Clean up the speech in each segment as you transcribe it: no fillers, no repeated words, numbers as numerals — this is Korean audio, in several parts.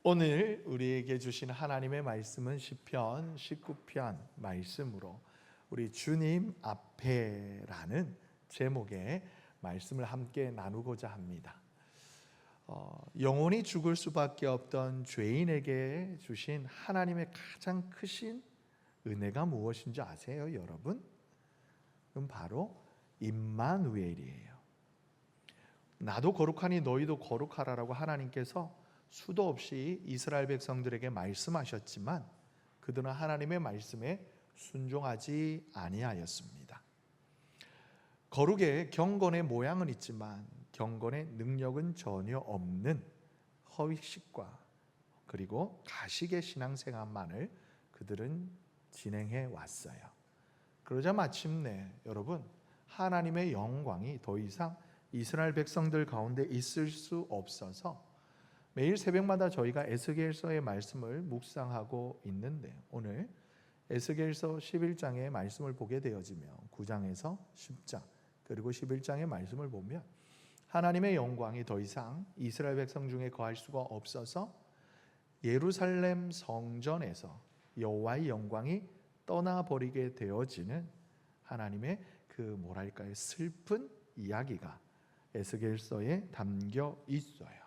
오늘 우리에게 주신 하나님의 말씀은 시편 19편 말씀으로 우리 주님 앞에라는 제목의 말씀을 함께 나누고자 합니다. 영원히 죽을 수밖에 없던 죄인에게 주신 하나님의 가장 크신 은혜가 무엇인지 아세요, 여러분? 그럼 바로 임마누엘이에요. 나도 거룩하니 너희도 거룩하라라고 하나님께서 수도 없이 이스라엘 백성들에게 말씀하셨지만 그들은 하나님의 말씀에 순종하지 아니하였습니다. 거룩의 경건의 모양은 있지만 경건의 능력은 전혀 없는 허위식과 그리고 가식의 신앙생활만을 그들은 진행해 왔어요. 그러자 마침내 여러분, 하나님의 영광이 더 이상 이스라엘 백성들 가운데 있을 수 없어서 매일 새벽마다 저희가 에스겔서의 말씀을 묵상하고 있는데 오늘 에스겔서 11장의 말씀을 보게 되어지며 9장에서 10장 그리고 11장의 말씀을 보면 하나님의 영광이 더 이상 이스라엘 백성 중에 거할 수가 없어서 예루살렘 성전에서 여호와의 영광이 떠나버리게 되어지는 하나님의 그 슬픈 이야기가 에스겔서에 담겨 있어요.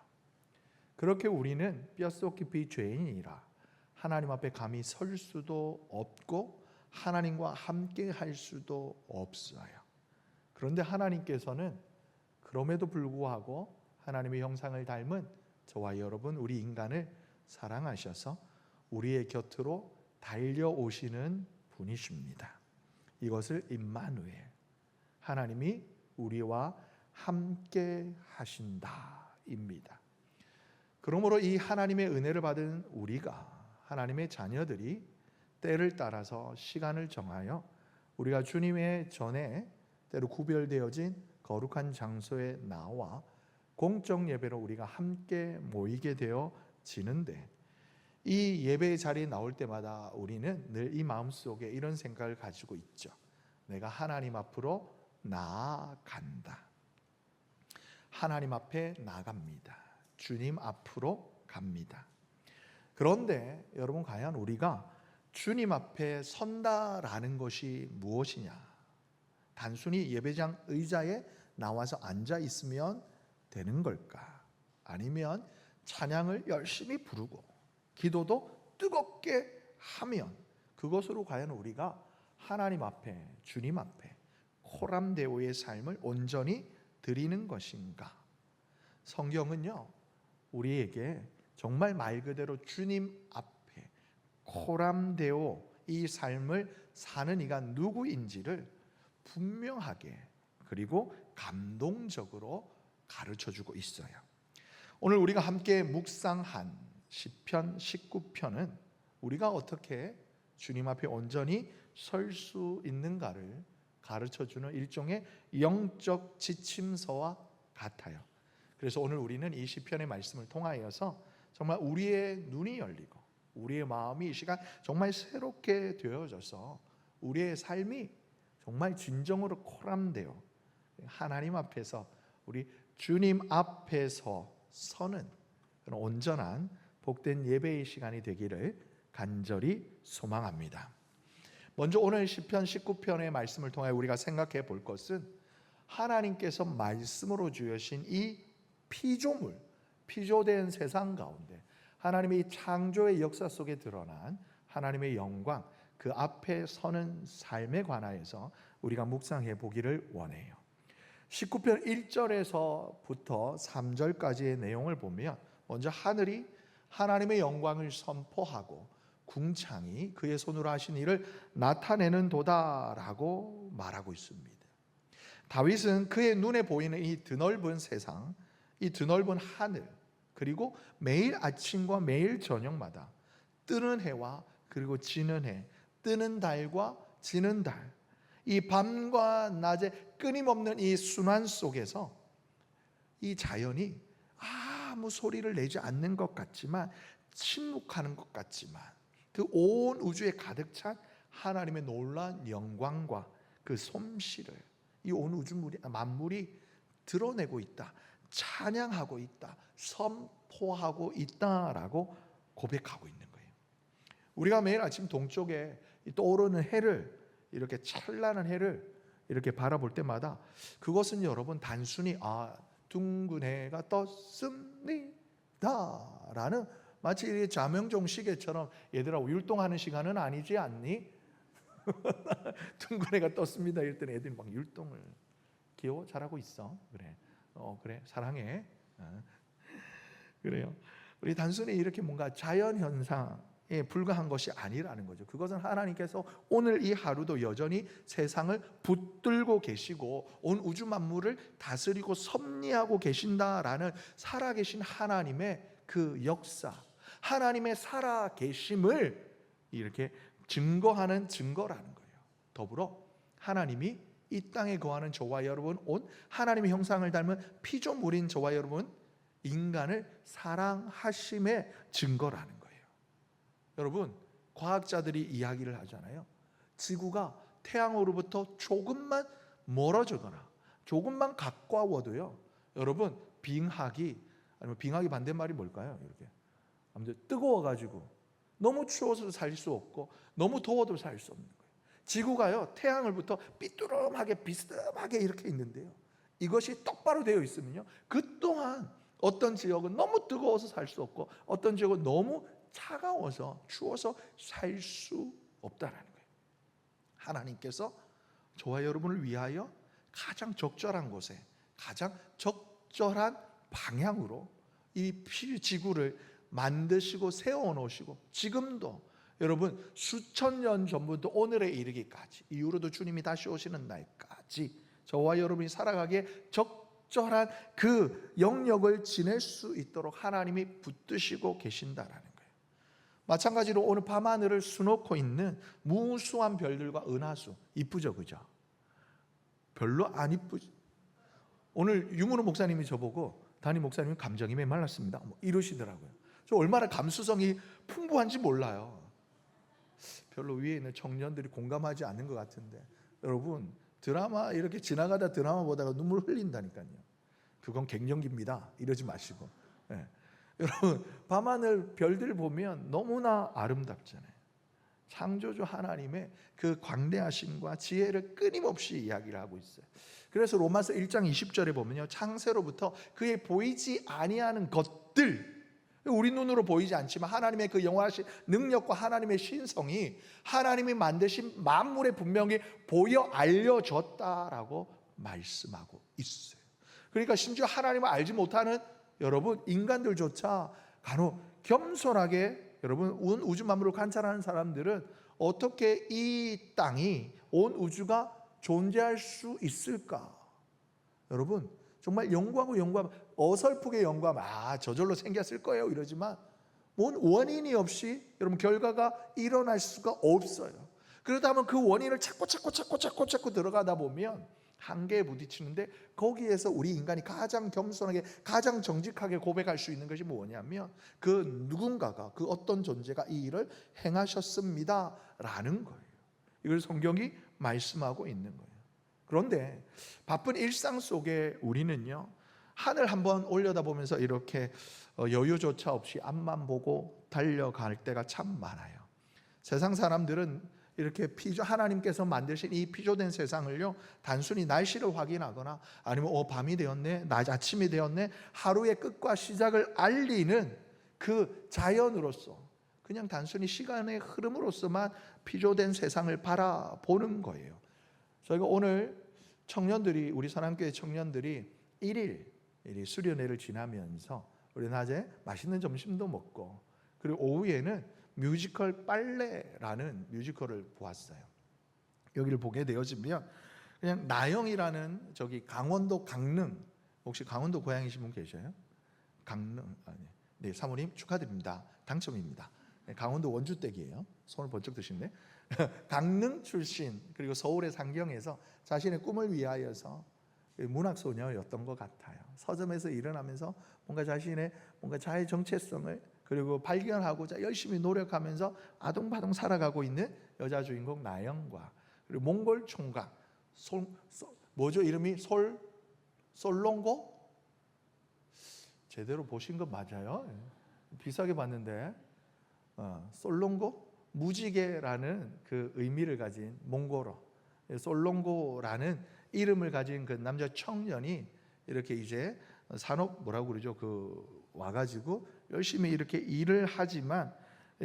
그렇게 우리는 뼛속 깊이 죄인이라 하나님 앞에 감히 설 수도 없고 하나님과 함께 할 수도 없어요. 그런데 하나님께서는 그럼에도 불구하고 하나님의 형상을 닮은 저와 여러분 우리 인간을 사랑하셔서 우리의 곁으로 달려오시는 분이십니다. 이것을 임마누엘, 하나님이 우리와 함께 하신다입니다. 그러므로 이 하나님의 은혜를 받은 우리가, 하나님의 자녀들이 때를 따라서 시간을 정하여 우리가 주님의 전에 때로 구별되어진 거룩한 장소에 나와 공적 예배로 우리가 함께 모이게 되어지는데 이 예배의 자리에 나올 때마다 우리는 늘 이 마음속에 이런 생각을 가지고 있죠. 내가 하나님 앞으로 나아간다. 하나님 앞에 나갑니다. 주님 앞으로 갑니다. 그런데 여러분, 과연 우리가 주님 앞에 선다라는 것이 무엇이냐? 단순히 예배장 의자에 나와서 앉아 있으면 되는 걸까? 아니면 찬양을 열심히 부르고 기도도 뜨겁게 하면 그것으로 과연 우리가 하나님 앞에, 주님 앞에 코람데오의 삶을 온전히 드리는 것인가? 성경은요, 우리에게 정말 말 그대로 주님 앞에 코람데오 이 삶을 사는 이가 누구인지를 분명하게 그리고 감동적으로 가르쳐주고 있어요. 오늘 우리가 함께 묵상한 시편 19편은 우리가 어떻게 주님 앞에 온전히 설 수 있는가를 가르쳐주는 일종의 영적 지침서와 같아요. 그래서 오늘 우리는 이 시편의 말씀을 통하여서 정말 우리의 눈이 열리고 우리의 마음이 이 시간 정말 새롭게 되어져서 우리의 삶이 정말 진정으로 코람데오 하나님 앞에서 우리 주님 앞에서 서는 그런 온전한 복된 예배의 시간이 되기를 간절히 소망합니다. 먼저 오늘 시편 19편의 말씀을 통해 우리가 생각해 볼 것은 하나님께서 말씀으로 주신 이 피조물, 피조된 세상 가운데 하나님의 이 창조의 역사 속에 드러난 하나님의 영광, 그 앞에 서는 삶에 관하여서 우리가 묵상해 보기를 원해요. 19편 1절에서부터 3절까지의 내용을 보면 먼저 하늘이 하나님의 영광을 선포하고 궁창이 그의 손으로 하신 일을 나타내는 도다라고 말하고 있습니다. 다윗은 그의 눈에 보이는 이 드넓은 세상, 이 드넓은 하늘, 그리고 매일 아침과 매일 저녁마다 뜨는 해와 그리고 지는 해, 뜨는 달과 지는 달, 이 밤과 낮의 끊임없는 이 순환 속에서 이 자연이 아무 소리를 내지 않는 것 같지만, 침묵하는 것 같지만 그 온 우주에 가득 찬 하나님의 놀라운 영광과 그 솜씨를 이 온 우주 만물이 드러내고 있다, 찬양하고 있다, 선포하고 있다라고 고백하고 있는 거예요. 우리가 매일 아침 동쪽에 떠오르는 해를, 이렇게 찬란한 해를 이렇게 바라볼 때마다 그것은 여러분 단순히 둥근 해가 떴습니다 라는 마치 자명종 시계처럼 얘들아 율동하는 시간은 아니지 않니? 둥근 해가 떴습니다 이럴 때는 애들이 막 율동을, 귀여워, 잘하고 있어, 그래, 그래, 사랑해. 그래요. 우리 단순히 이렇게 뭔가 자연 현상에 불과한 것이 아니라는 거죠. 그것은 하나님께서 오늘 이 하루도 여전히 세상을 붙들고 계시고 온 우주 만물을 다스리고 섭리하고 계신다라는 살아계신 하나님의 그 역사, 하나님의 살아계심을 이렇게 증거하는 증거라는 거예요. 더불어 하나님이 이 땅에 거하는 저와 여러분, 온 하나님의 형상을 닮은 피조물인 저와 여러분, 인간을 사랑하심의 증거라는 거예요. 여러분, 과학자들이 이야기를 하잖아요. 지구가 태양으로부터 조금만 멀어지거나 조금만 가까워도요, 여러분, 빙하기, 아니면 빙하기 반대말이 뭘까요? 이렇게 아무튼 뜨거워가지고 너무 추워서 살 수 없고 너무 더워도 살 수 없는 거예요. 지구가요, 태양으로부터 삐뚤음하게 비스듬하게 이렇게 있는데요, 이것이 똑바로 되어 있으면요, 그 또한 어떤 지역은 너무 뜨거워서 살 수 없고 어떤 지역은 너무 차가워서 추워서 살 수 없다라는 거예요. 하나님께서 저와 여러분을 위하여 가장 적절한 곳에, 가장 적절한 방향으로 이 지구를 만드시고 세워 놓으시고, 지금도 여러분 수천 년 전부터 오늘에 이르기까지, 이후로도 주님이 다시 오시는 날까지 저와 여러분이 살아가기에 적절한 그 영역을 지낼 수 있도록 하나님이 붙드시고 계신다라는 거예요. 마찬가지로 오늘 밤하늘을 수놓고 있는 무수한 별들과 은하수, 이쁘죠, 그죠? 별로 안 이쁘죠. 오늘 유문호 목사님이 저보고 담임 목사님이 감정이 메말랐습니다 이러시더라고요. 저 얼마나 감수성이 풍부한지 몰라요. 별로 위에 있는 청년들이 공감하지 않는 것 같은데, 여러분 드라마 이렇게 지나가다 드라마 보다가 눈물 흘린다니까요. 그건 갱년기입니다 이러지 마시고. 여러분 밤하늘 별들 보면 너무나 아름답잖아요. 창조주 하나님의 그 광대하심과 지혜를 끊임없이 이야기를 하고 있어요. 그래서 로마서 1장 20절에 보면요, 창세로부터 그의 보이지 아니하는 것들, 우리 눈으로 보이지 않지만 하나님의 그 영원하신 능력과 하나님의 신성이 하나님이 만드신 만물에 분명히 보여 알려졌다라고 말씀하고 있어요. 그러니까 심지어 하나님을 알지 못하는 여러분 인간들조차 간혹 겸손하게, 여러분 온 우주 만물을 관찰하는 사람들은 어떻게 이 땅이, 온 우주가 존재할 수 있을까? 여러분 정말 연구하고 연구하면 어설프게 연구하면 저절로 생겼을 거예요 이러지만 뭔 원인이 없이 여러분 결과가 일어날 수가 없어요. 그러다 보면 그 원인을 찾고 들어가다 보면 한계에 부딪히는데, 거기에서 우리 인간이 가장 겸손하게, 가장 정직하게 고백할 수 있는 것이 뭐냐면, 그 누군가가, 그 어떤 존재가 이 일을 행하셨습니다 라는 거예요. 이걸 성경이 말씀하고 있는 거예요. 그런데 바쁜 일상 속에 우리는요, 하늘 한번 올려다보면서 이렇게 여유조차 없이 앞만 보고 달려갈 때가 참 많아요. 세상 사람들은 이렇게 하나님께서 만드신 이 피조된 세상을요, 단순히 날씨를 확인하거나 아니면 밤이 되었네, 아침이 되었네, 하루의 끝과 시작을 알리는 그 자연으로서, 그냥 단순히 시간의 흐름으로서만 피조된 세상을 바라보는 거예요. 저희가 오늘 청년들이, 우리 사랑교회 청년들이 1일 수련회를 지나면서 우리 낮에 맛있는 점심도 먹고, 그리고 오후에는 뮤지컬 빨래라는 뮤지컬을 보았어요. 여기를 보게 되어지면 그냥 나영이라는, 저기 강원도 강릉, 혹시 강원도 고향이신 분 계셔요? 강릉, 네, 사모님 축하드립니다. 당첨입니다. 네, 강원도 원주댁이에요. 손을 번쩍 드시네. 강릉 출신, 그리고 서울의 상경에서 자신의 꿈을 위하여서 문학소녀였던 것 같아요. 서점에서 일어나면서 뭔가 자신의 자의 정체성을 그리고 발견하고자 열심히 노력하면서 아동바동 살아가고 있는 여자 주인공 나영과, 그리고 몽골 총각 뭐죠 이름이? 솔롱고? 제대로 보신 거 맞아요? 비싸게 봤는데 솔롱고 무지개라는 그 의미를 가진 몽고로 솔롱고라는 이름을 가진 그 남자 청년이 이렇게 이제 산업 뭐라고 그러죠? 그 와가지고 열심히 이렇게 일을 하지만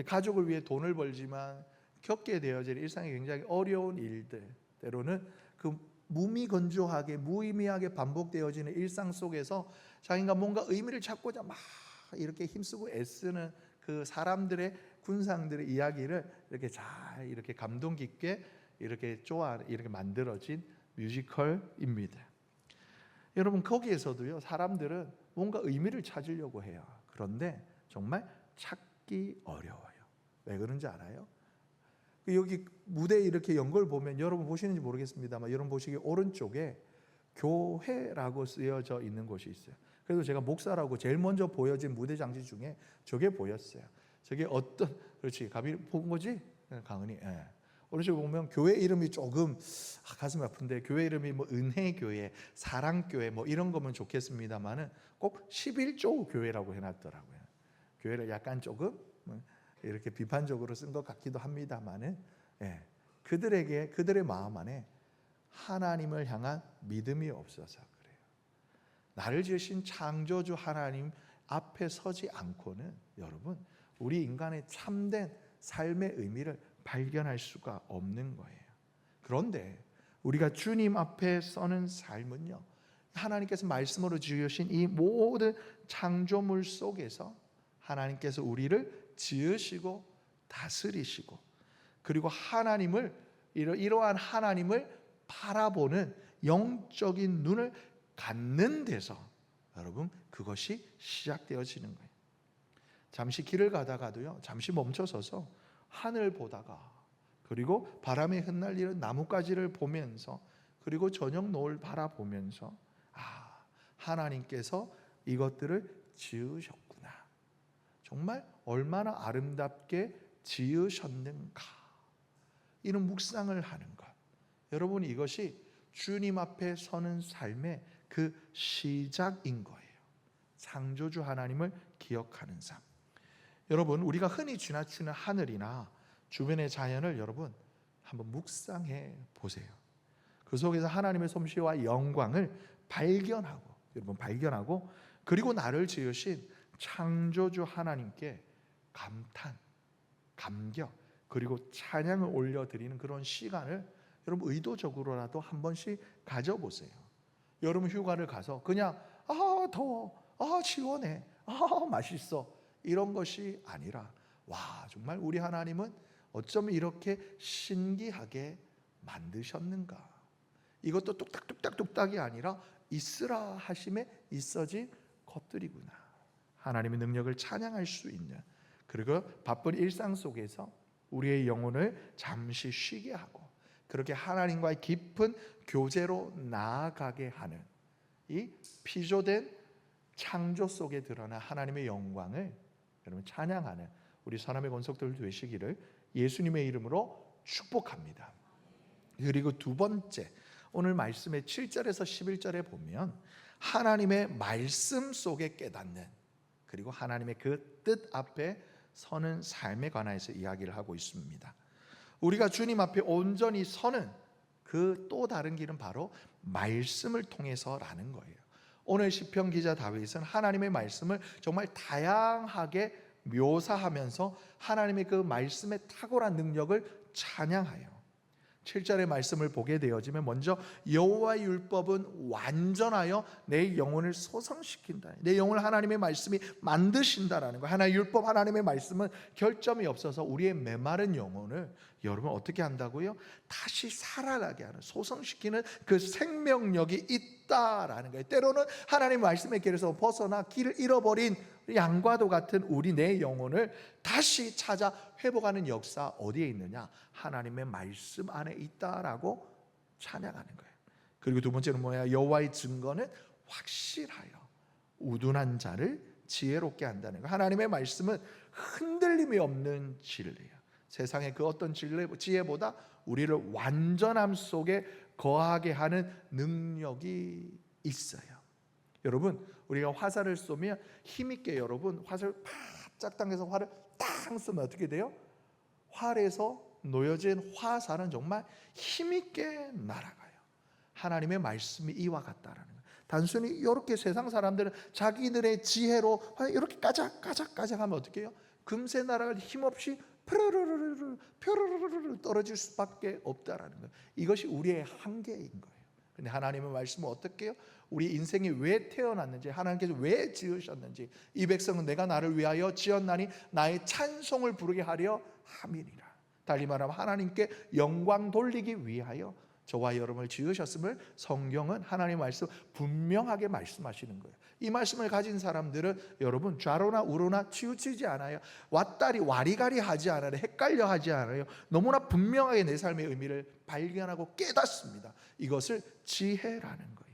가족을 위해 돈을 벌지만 겪게 되어질 일상이 굉장히 어려운 일들, 때로는 그 무미건조하게 무의미하게 반복되어지는 일상 속에서 자기가 뭔가 의미를 찾고자 막 이렇게 힘쓰고 애쓰는 그 사람들의 군상들의 이야기를 이렇게 잘 이렇게 감동 깊게 이렇게 이렇게 만들어진 뮤지컬입니다. 여러분 거기에서도요 사람들은 뭔가 의미를 찾으려고 해요. 그런데 정말 찾기 어려워요. 왜 그런지 알아요? 여기 무대 이렇게 연걸 보면 여러분 보시는지 모르겠습니다만 여러분 보시기 오른쪽에 교회라고 쓰여져 있는 곳이 있어요. 그래서 제가 목사라고 제일 먼저 보여진 무대 장치 중에 저게 보였어요. 저게 어떤 그렇지 가비 본 거지? 강은이. 예. 오른쪽에 보면 교회 이름이 조금 가슴 아픈데 교회 이름이 뭐 은혜교회, 사랑교회 뭐 이런 거면 좋겠습니다만은 꼭 11조 교회라고 해놨더라고요. 교회를 약간 조금 이렇게 비판적으로 쓴 것 같기도 합니다만은 그들의 마음 안에 하나님을 향한 믿음이 없어서 그래요. 나를 지으신 창조주 하나님 앞에 서지 않고는 여러분 우리 인간의 참된 삶의 의미를 발견할 수가 없는 거예요. 그런데 우리가 주님 앞에 서는 삶은요 하나님께서 말씀으로 지으신 이 모든 창조물 속에서 하나님께서 우리를 지으시고 다스리시고 그리고 이러한 하나님을 바라보는 영적인 눈을 갖는 데서 여러분 그것이 시작되어지는 거예요. 잠시 길을 가다가도요 잠시 멈춰서서 하늘 보다가 그리고 바람에 흩날리는 나뭇가지를 보면서 그리고 저녁 노을 바라보면서 하나님께서 이것들을 지으셨구나. 정말 얼마나 아름답게 지으셨는가. 이런 묵상을 하는 것. 여러분 이것이 주님 앞에 서는 삶의 그 시작인 거예요. 창조주 하나님을 기억하는 삶. 여러분 우리가 흔히 지나치는 하늘이나 주변의 자연을 여러분 한번 묵상해 보세요. 그 속에서 하나님의 솜씨와 영광을 발견하고 그리고 나를 지으신 창조주 하나님께 감탄, 감격 그리고 찬양을 올려드리는 그런 시간을 여러분 의도적으로라도 한 번씩 가져보세요. 여러분 휴가를 가서 그냥 더워, 시원해, 맛있어 이런 것이 아니라 정말 우리 하나님은 어쩌면 이렇게 신기하게 만드셨는가. 이것도 뚝딱뚝딱뚝딱이 아니라 있으라 하심에 있어진 것들이구나. 하나님의 능력을 찬양할 수 있는 그리고 바쁜 일상 속에서 우리의 영혼을 잠시 쉬게 하고 그렇게 하나님과의 깊은 교제로 나아가게 하는 이 피조된 창조 속에 드러난 하나님의 영광을 여러분 찬양하는 우리 사람의 권속들 되시기를 예수님의 이름으로 축복합니다. 그리고 두 번째 오늘 말씀의 7절에서 11절에 보면 하나님의 말씀 속에 깨닫는 그리고 하나님의 그 뜻 앞에 서는 삶에 관해서 이야기를 하고 있습니다. 우리가 주님 앞에 온전히 서는 그 또 다른 길은 바로 말씀을 통해서라는 거예요. 오늘 시편 기자 다윗은 하나님의 말씀을 정말 다양하게 묘사하면서 하나님의 그 말씀의 탁월한 능력을 찬양하여 7절의 말씀을 보게 되어지면 먼저 여호와의 율법은 완전하여 내 영혼을 소성시킨다. 내 영혼을 하나님의 말씀이 만드신다라는 거예요. 하나님의 율법, 하나님의 말씀은 결점이 없어서 우리의 메마른 영혼을 여러분 어떻게 한다고요? 다시 살아나게 하는, 소성시키는 그 생명력이 있다라는 거예요. 때로는 하나님의 말씀의 길에서 벗어나 길을 잃어버린 양과도 같은 우리 내 영혼을 다시 찾아 회복하는 역사 어디에 있느냐? 하나님의 말씀 안에 있다라고 찬양하는 거예요. 그리고 두 번째는 뭐야? 여호와의 증거는 확실하여 우둔한 자를 지혜롭게 한다는 거예요. 하나님의 말씀은 흔들림이 없는 진리예요. 세상의 그 어떤 지혜보다 우리를 완전함 속에 거하게 하는 능력이 있어요. 여러분 우리가 화살을 쏘면 힘있게 여러분 화살을 팍 바짝 당겨서 활을 딱 쏘면 어떻게 돼요? 활에서 놓여진 화살은 정말 힘있게 날아가요. 하나님의 말씀이 이와 같다라는 거예요. 단순히 이렇게 세상 사람들은 자기들의 지혜로 이렇게 까작까작 하면 어떻게 해요? 금세 날아갈 힘없이 뾰로로로 떨어질 수밖에 없다라는 거예요. 이것이 우리의 한계인 거예요. 근데 하나님의 말씀은 어떻게 해요? 우리 인생이 왜 태어났는지, 하나님께서 왜 지으셨는지, 이 백성은 내가 나를 위하여 지었나니 나의 찬송을 부르게 하려 함이니라. 달리 말하면 하나님께 영광 돌리기 위하여 저와 여러분을 지으셨음을 성경은 하나님의 말씀 분명하게 말씀하시는 거예요. 이 말씀을 가진 사람들은 여러분 좌로나 우로나 치우치지 않아요. 왔다리 와리가리 하지 않아요. 헷갈려 하지 않아요. 너무나 분명하게 내 삶의 의미를 발견하고 깨닫습니다. 이것을 지혜라는 거예요.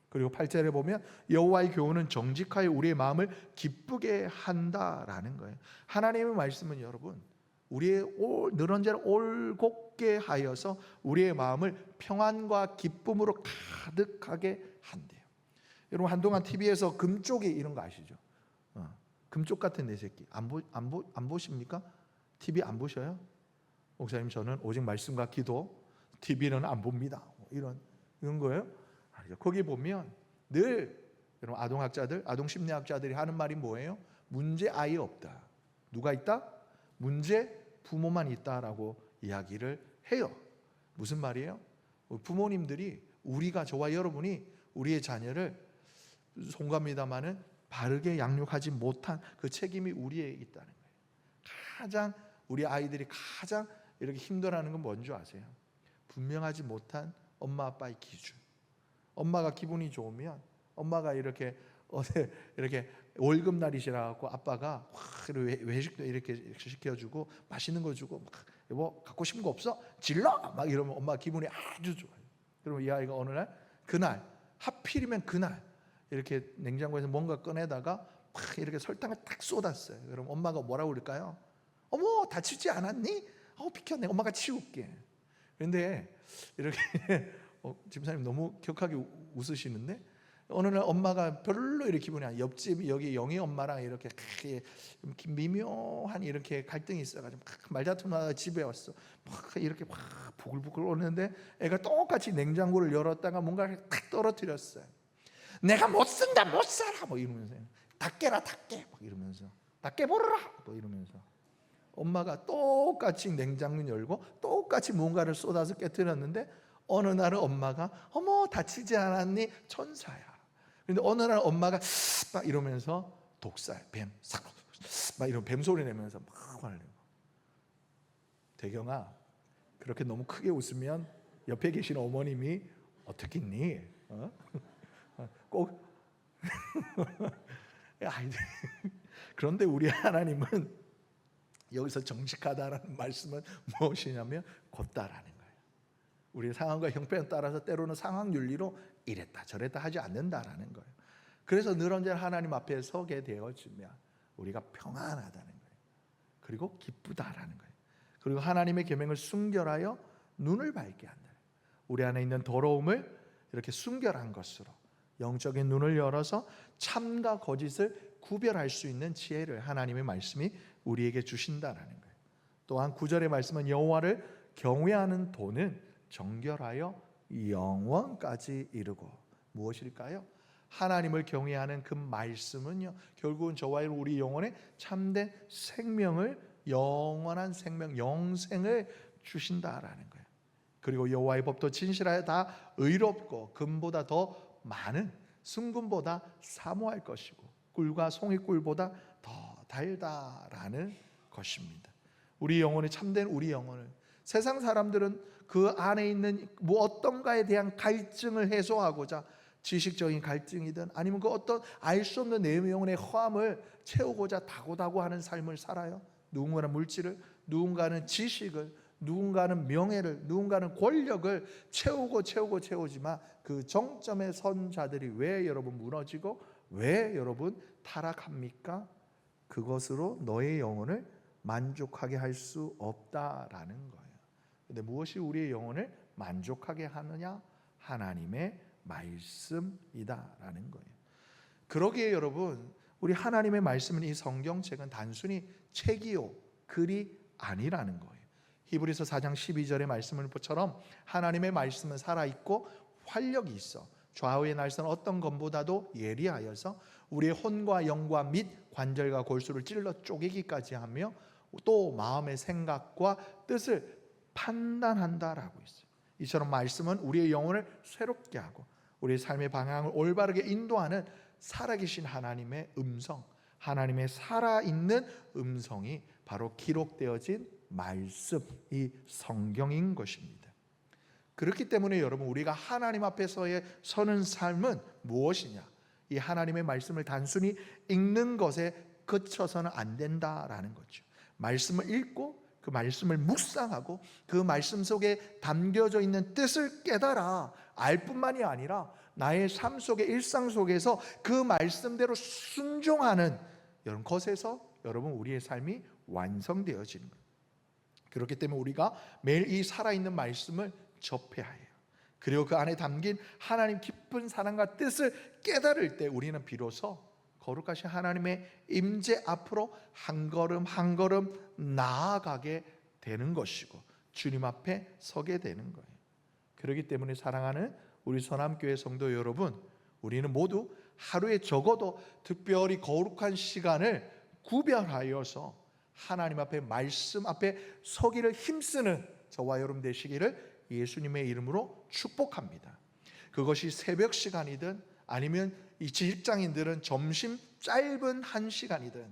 그리고 8절에 보면 여호와의 교훈은 정직하여 우리의 마음을 기쁘게 한다라는 거예요. 하나님의 말씀은 여러분 우리의 늘 언제나 올곧게 하여서 우리의 마음을 평안과 기쁨으로 가득하게 한대요. 여러분 한동안 TV에서 금쪽이 이런 거 아시죠? 금쪽 같은 내 새끼 안 보십니까? TV 안 보셔요? 목사님 저는 오직 말씀과 기도, TV는 안 봅니다. 이런 거예요. 거기 보면 늘 여러분 아동학자들, 아동심리학자들이 하는 말이 뭐예요? 문제 아예 없다. 누가 있다? 문제 부모만 있다라고 이야기를 해요. 무슨 말이에요? 부모님들이 우리가 저와 여러분이 우리의 자녀를 송갑니다마는 바르게 양육하지 못한 그 책임이 우리에 있다는 거예요. 가장 우리 아이들이 가장 이렇게 힘들어하는 건 뭔지 아세요? 분명하지 못한 엄마 아빠의 기준. 엄마가 기분이 좋으면 엄마가 이렇게 월급날이시라고 아빠가 외식도 이렇게 시켜주고 맛있는 거 주고 여보 갖고 싶은 거 없어? 질러! 막 이러면 엄마 기분이 아주 좋아요. 그러면 이 아이가 어느 날 그날 하필이면 그날 이렇게 냉장고에서 뭔가 꺼내다가 막 이렇게 설탕을 딱 쏟았어요. 그럼 엄마가 뭐라고 그럴까요? 어머 다치지 않았니? 비켜 내가 엄마가 치울게. 그런데 이렇게 집사님 너무 격하게 웃으시는데 어느 날 엄마가 별로 이렇게 기분이 안 옆집 여기 영희 엄마랑 이렇게 미묘한 이렇게 갈등이 있어가지고 말다툼하다 집에 왔어. 막 이렇게 막 부글부글 오는데 애가 똑같이 냉장고를 열었다가 뭔가를 탁 떨어뜨렸어요. 내가 못 쓴다 못 살아 뭐 이러면서 다 깨라 다 깨 막 이러면서 다 깨버려라 뭐 이러면서 엄마가 똑같이 냉장고 열고 똑같이 뭔가를 쏟아서 깨뜨렸는데 어느 날은 엄마가 어머 다치지 않았니? 천사야. 그런데 어느 날 엄마가 막 이러면서 독살, 뱀, 막 이런 뱀 소리 내면서 막 화내고. 대경아, 그렇게 너무 크게 웃으면 옆에 계신 어머님이 어떻겠니? 꼭 그런데 우리 하나님은 여기서 정직하다라는 말씀은 무엇이냐면 곧다라는 거예요. 우리의 상황과 형편에 따라서 때로는 상황 윤리로 이랬다 저랬다 하지 않는다라는 거예요. 그래서 늘 언제나 하나님 앞에 서게 되어지면 우리가 평안하다는 거예요. 그리고 기쁘다라는 거예요. 그리고 하나님의 계명을 순결하여 눈을 밝게 한다. 우리 안에 있는 더러움을 이렇게 순결한 것으로 영적인 눈을 열어서 참과 거짓을 구별할 수 있는 지혜를 하나님의 말씀이 우리에게 주신다라는 거예요. 또한 9절의 말씀은 여호와를 경외하는 도는 정결하여 영원까지 이르고. 무엇일까요? 하나님을 경외하는 그 말씀은요 결국은 저와 우리 영혼에 참된 생명을, 영원한 생명, 영생을 주신다라는 거예요. 그리고 여호와의 법도 진실하여 다 의롭고 금보다 더 많은 순금보다 사모할 것이고 꿀과 송이꿀보다 더 달다라는 것입니다. 우리 영혼이 참된 우리 영혼을 세상 사람들은 그 안에 있는 뭐 어떤가에 대한 갈증을 해소하고자 지식적인 갈증이든 아니면 그 어떤 알 수 없는 내 영혼의 허함을 채우고자 다고다고 하는 삶을 살아요. 누군가는 물질을, 누군가는 지식을, 누군가는 명예를, 누군가는 권력을 채우지만 그 정점에 선 자들이 왜 여러분 무너지고 왜 여러분 타락합니까? 그것으로 너의 영혼을 만족하게 할 수 없다라는 거예요. 근데 무엇이 우리의 영혼을 만족하게 하느냐? 하나님의 말씀이다라는 거예요. 그러기에 여러분 우리 하나님의 말씀은, 이 성경책은 단순히 책이요 글이 아니라는 거예요. 히브리서 4장 12절의 말씀을 보처럼 하나님의 말씀은 살아있고 활력이 있어 좌우의 날선 어떤 검보다도 예리하여서 우리의 혼과 영과 및 관절과 골수를 찔러 쪼개기까지 하며 또 마음의 생각과 뜻을 판단한다라고 있어요. 이처럼 말씀은 우리의 영혼을 새롭게 하고 우리의 삶의 방향을 올바르게 인도하는 살아계신 하나님의 음성, 하나님의 살아있는 음성이 바로 기록되어진 말씀, 이 성경인 것입니다. 그렇기 때문에 여러분, 우리가 하나님 앞에서의 서는 삶은 무엇이냐? 이 하나님의 말씀을 단순히 읽는 것에 그쳐서는 안 된다라는 거죠. 말씀을 읽고 그 말씀을 묵상하고 그 말씀 속에 담겨져 있는 뜻을 깨달아 알 뿐만이 아니라 나의 삶 속의 일상 속에서 그 말씀대로 순종하는 이런 것에서 여러분 우리의 삶이 완성되어지는 거예요. 그렇기 때문에 우리가 매일 이 살아있는 말씀을 접해야 해요. 그리고 그 안에 담긴 하나님 깊은 사랑과 뜻을 깨달을 때 우리는 비로소 거룩하신 하나님의 임재 앞으로 한 걸음 한 걸음 나아가게 되는 것이고 주님 앞에 서게 되는 거예요. 그렇기 때문에 사랑하는 우리 선함교회 성도 여러분, 우리는 모두 하루에 적어도 특별히 거룩한 시간을 구별하여서 하나님 앞에 말씀 앞에 서기를 힘쓰는 저와 여러분 되시기를 예수님의 이름으로 축복합니다. 그것이 새벽 시간이든 아니면 이 직장인들은 점심 짧은 1시간이든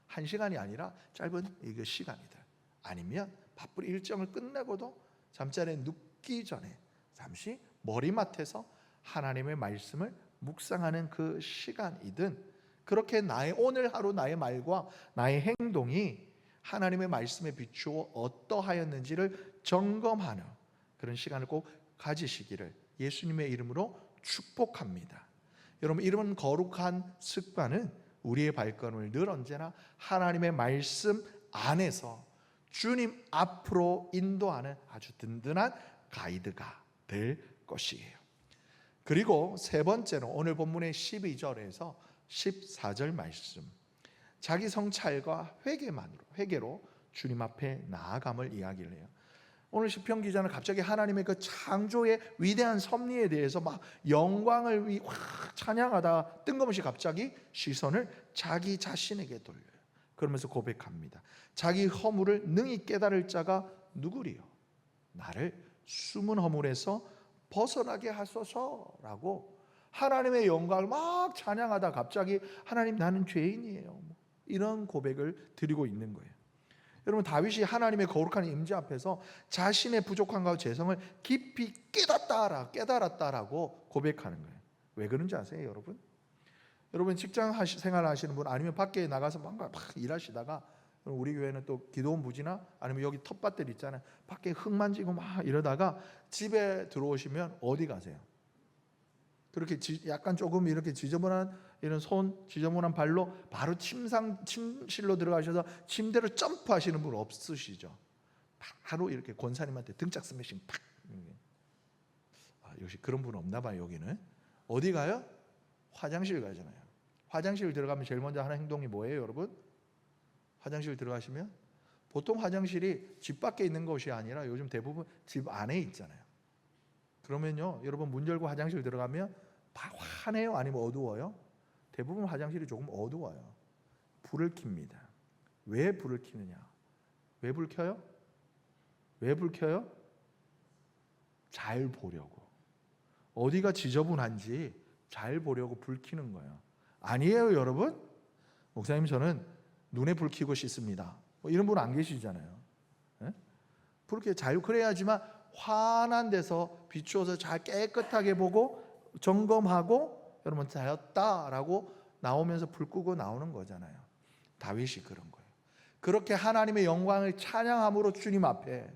1시간이 아니라 짧은 이거 시간이든 아니면 바쁜 일정을 끝내고도 잠자리에 눕기 전에 잠시 머리맡에서 하나님의 말씀을 묵상하는 그 시간이든 그렇게 나의 오늘 하루 나의 말과 나의 행동이 하나님의 말씀에 비추어 어떠하였는지를 점검하는 그런 시간을 꼭 가지시기를 예수님의 이름으로 축복합니다. 여러분, 이런 거룩한 습관은 우리의 발걸음을 늘 언제나 하나님의 말씀 안에서 주님 앞으로 인도하는 아주 든든한 가이드가 될 것이에요. 그리고 세 번째로 오늘 본문의 12절에서 14절 말씀, 자기 성찰과 회개로 주님 앞에 나아감을 이야기를 해요. 오늘 시편 기자는 갑자기 하나님의 그 창조의 위대한 섭리에 대해서 막 영광을 확 찬양하다 뜬금없이 갑자기 시선을 자기 자신에게 돌려요. 그러면서 고백합니다. 자기 허물을 능히 깨달을 자가 누구리요? 나를 숨은 허물에서 벗어나게 하소서라고 하나님의 영광을 막 찬양하다 갑자기 하나님 나는 죄인이에요, 이런 고백을 드리고 있는 거예요. 여러분, 다윗이 하나님의 거룩한 임재 앞에서 자신의 부족함과 죄성을 깊이 깨달았다라고 고백하는 거예요. 왜 그런지 아세요, 여러분? 여러분, 직장 생활 하시는 분 아니면 밖에 나가서 뭔가 막 일하시다가 우리 교회는 또 기도원 부지나 아니면 여기 텃밭들 있잖아요. 밖에 흙 만지고 막 이러다가 집에 들어오시면 어디 가세요? 그렇게 약간 조금 이렇게 지저분한 이런 지저분한 발로 바로 침실로 들어가셔서 침대로 점프하시는 분 없으시죠? 바로 이렇게 권사님한테 등짝 스매싱 팍. 역시 그런 분 없나 봐요. 여기는 어디 가요? 화장실 가잖아요. 화장실 들어가면 제일 먼저 하는 행동이 뭐예요, 여러분? 화장실 들어가시면 보통 화장실이 집 밖에 있는 것이 아니라 요즘 대부분 집 안에 있잖아요. 그러면요, 여러분 문 열고 화장실 들어가면 환해요? 아니면 어두워요? 대부분 화장실이 조금 어두워요. 불을 켭니다. 왜 불을 켜느냐? 왜 불 켜요? 왜 불 켜요? 잘 보려고. 어디가 지저분한지 잘 보려고 불 켜는 거예요. 아니에요, 여러분? 목사님, 저는 눈에 불 켜고 씻습니다. 이런 분 안 계시잖아요. 네? 불 켜고 잘 그래야지만 환한 데서 비추어서 잘 깨끗하게 보고 점검하고 여러분 잘했다라고 나오면서 불 끄고 나오는 거잖아요. 다윗이 그런 거예요. 그렇게 하나님의 영광을 찬양함으로 주님 앞에,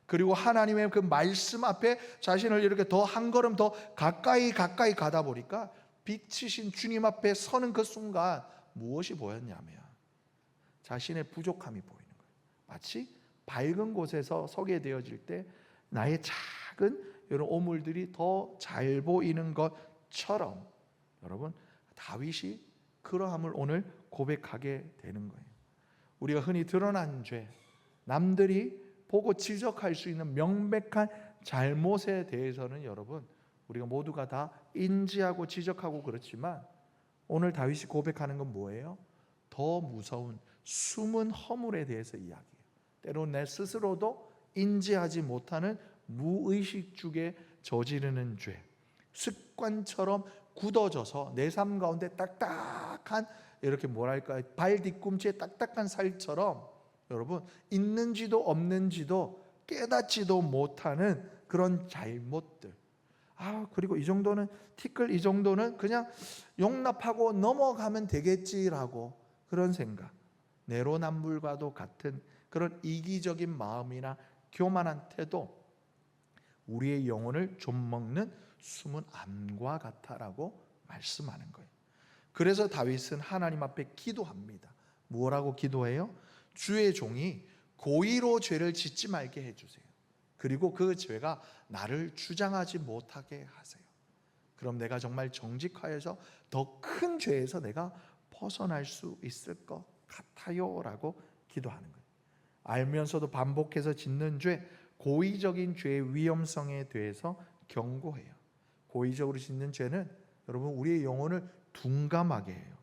그리고 하나님의 그 말씀 앞에 자신을 이렇게 더 한 걸음 더 가까이 가다 보니까 빛이신 주님 앞에 서는 그 순간 무엇이 보였냐면 자신의 부족함이 보이는 거예요. 마치 밝은 곳에서 서게 되어질 때 나의 작은 이런 오물들이 더 잘 보이는 것처럼 여러분, 다윗이 그러함을 오늘 고백하게 되는 거예요. 우리가 흔히 드러난 죄, 남들이 보고 지적할 수 있는 명백한 잘못에 대해서는 여러분 우리가 모두가 다 인지하고 지적하고 그렇지만 오늘 다윗이 고백하는 건 뭐예요? 더 무서운 숨은 허물에 대해서 이야기해요. 때로는 내 스스로도 인지하지 못하는 무의식 중에 저지르는 죄, 습관처럼 굳어져서 내 삶 가운데 딱딱한 이렇게 뭐랄까 발 뒤꿈치에 딱딱한 살처럼 여러분 있는지도 없는지도 깨닫지도 못하는 그런 잘못들. 그리고 이 정도는 티끌, 이 정도는 그냥 용납하고 넘어가면 되겠지라고 그런 생각, 내로남불과도 같은 그런 이기적인 마음이나 교만한 태도, 우리의 영혼을 좀먹는 숨은 암과 같다라고 말씀하는 거예요. 그래서 다윗은 하나님 앞에 기도합니다. 뭐라고 기도해요? 주의 종이 고의로 죄를 짓지 말게 해주세요. 그리고 그 죄가 나를 주장하지 못하게 하세요. 그럼 내가 정말 정직하여서 더 큰 죄에서 내가 벗어날 수 있을 것 같아요 라고 기도하는 거예요. 알면서도 반복해서 짓는 죄, 고의적인 죄의 위험성에 대해서 경고해요. 고의적으로 짓는 죄는 여러분 우리의 영혼을 둔감하게 해요.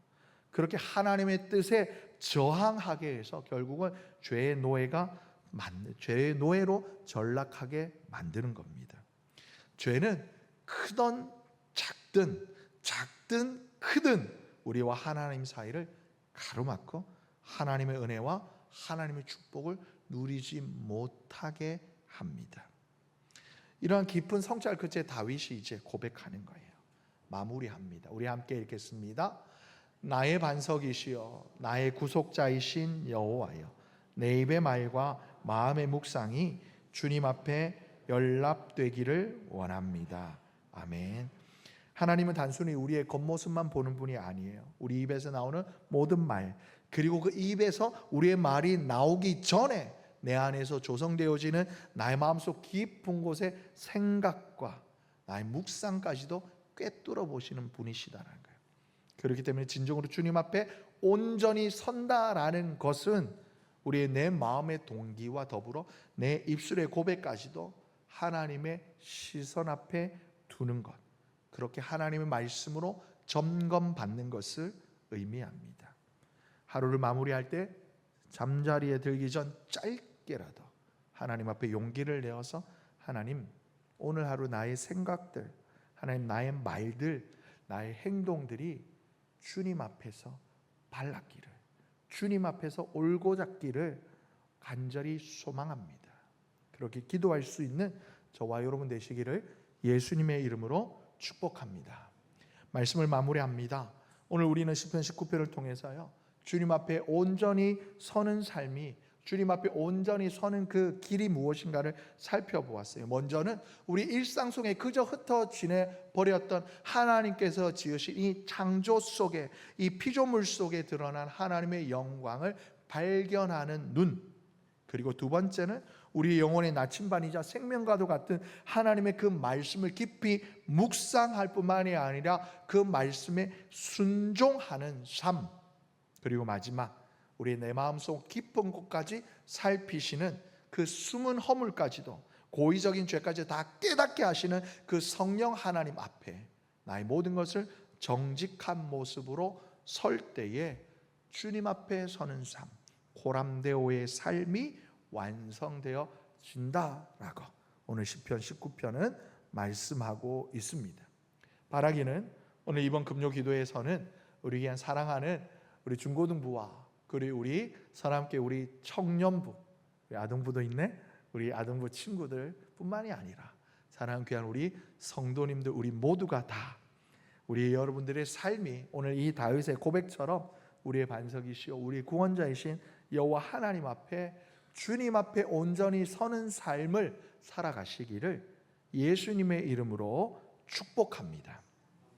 그렇게 하나님의 뜻에 저항하게 해서 결국은 죄의 노예로 전락하게 만드는 겁니다. 죄는 크든 작든 크든 우리와 하나님 사이를 가로막고 하나님의 은혜와 하나님의 축복을 누리지 못하게 합니다. 이러한 깊은 성찰 끝에 다윗이 이제 고백하는 거예요. 마무리합니다. 우리 함께 읽겠습니다. 나의 반석이시여 나의 구속자이신 여호와여, 내 입의 말과 마음의 묵상이 주님 앞에 연락되기를 원합니다. 아멘. 하나님은 단순히 우리의 겉모습만 보는 분이 아니에요. 우리 입에서 나오는 모든 말, 그리고 그 입에서 우리의 말이 나오기 전에 내 안에서 조성되어지는 나의 마음속 깊은 곳의 생각과 나의 묵상까지도 꿰뚫어 보시는 분이시다는 거예요. 그렇기 때문에 진정으로 주님 앞에 온전히 선다라는 것은 우리의 내 마음의 동기와 더불어 내 입술의 고백까지도 하나님의 시선 앞에 두는 것, 그렇게 하나님의 말씀으로 점검받는 것을 의미합니다. 하루를 마무리할 때 잠자리에 들기 전 짧게라도 하나님 앞에 용기를 내어서 하나님, 오늘 하루 나의 생각들, 하나님 나의 말들, 나의 행동들이 주님 앞에서 발랐기를, 주님 앞에서 올고 잡기를 간절히 소망합니다. 그렇게 기도할 수 있는 저와 여러분 되시기를 예수님의 이름으로 축복합니다. 말씀을 마무리합니다. 오늘 우리는 시편 19편을 통해서요, 주님 앞에 온전히 서는 삶이, 주님 앞에 온전히 서는 그 길이 무엇인가를 살펴보았어요. 먼저는 우리 일상 속에 그저 흩어 지내버렸던 하나님께서 지으신 이 창조 속에, 이 피조물 속에 드러난 하나님의 영광을 발견하는 눈, 그리고 두 번째는 우리 영혼의 나침반이자 생명과도 같은 하나님의 그 말씀을 깊이 묵상할 뿐만이 아니라 그 말씀에 순종하는 삶, 그리고 마지막 우리의 내 마음속 깊은 곳까지 살피시는 그 숨은 허물까지도, 고의적인 죄까지 다 깨닫게 하시는 그 성령 하나님 앞에 나의 모든 것을 정직한 모습으로 설 때에 주님 앞에 서는 삶, 고람데오의 삶이 완성되어진다라고 오늘 시편 19편은 말씀하고 있습니다. 바라기는 오늘 이번 금요 기도에서는 우리 귀한 사랑하는 우리 중고등부와 그리고 우리 사람께 우리 청년부, 우리 아동부도 있네, 우리 아동부 친구들 뿐만이 아니라 사랑하는 귀한 우리 성도님들, 우리 모두가 다 우리 여러분들의 삶이 오늘 이 다윗의 고백처럼 우리의 반석이시오 우리 구원자이신 여호와 하나님 앞에, 주님 앞에 온전히 서는 삶을 살아가시기를 예수님의 이름으로 축복합니다.